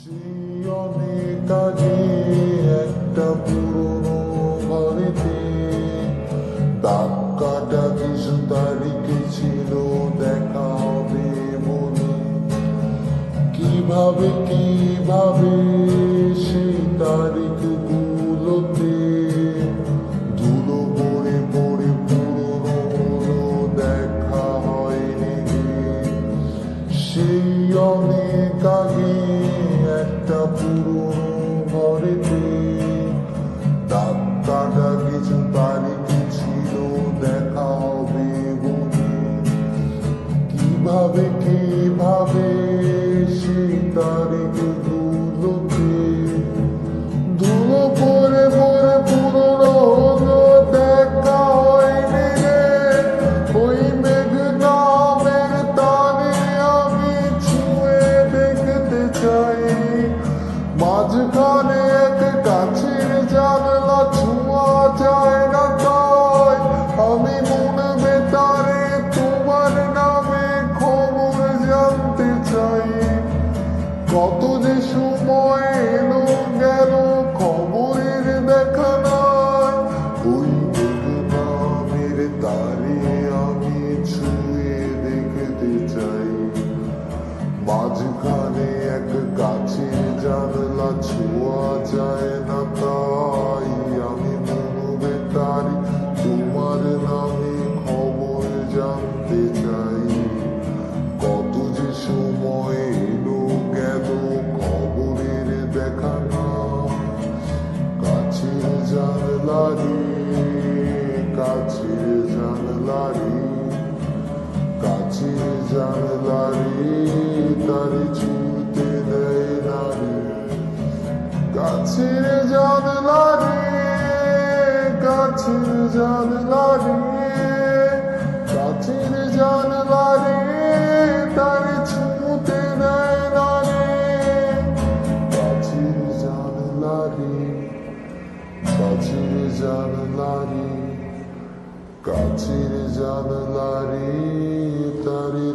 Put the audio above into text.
সেই অনেক আগে একটা পুরনো ঘরেতে দাগ কাটা কিছু তারিখে ছিল দেখা হবে বলে। কিভাবে সেই তারিখ গুলোতে ধুলো পড়ে পড়ে পুরনো হলো, দেখা হয়নি রে। সেই অনেক আগে একটা পুরনো ঘরেতে দাগ কাটা কিছু তারিখ ছিল দেখা হবে বলে। কিভাবে সেই তারিখ গুলোতে ধুলো পড়ে পড়ে পুরনো হলো, দেখা হয়নি রে। ওই মেঘ নামের তারে আমি ছুঁয়ে দেখতে চাই, মাঝখানে এক কাছের জানলা ছোঁয়া যায় না, তাই আমি মন বেতারে তোমার নামে খবর জানতে চাই। কত যে সময় এলো গেল খবরের দেখা নাই, ওই মেঘ নামের তারে আমি ছুঁয়ে দেখতে চাই, মাঝখানে এক গাছের জানলা ছোঁয়া যায় না, তাই আমি মন বেতারি তোমার নামে খবর জানতে চাই। কত যে সময় এলো গেল খবরের দেখা না, কাছের জানলা রে, কাছের জানলা রে, কাছের জানলা রে, তারে ছুঁতে দেয় না রে। কাছের জানলা রে, কাছের জানলা রে, কাছের জানলা রে, তারে ছুঁতে দেয় না রে। কাছের জানলা রে, কাছের জানলা রে, কাছের জানলা রে, তারে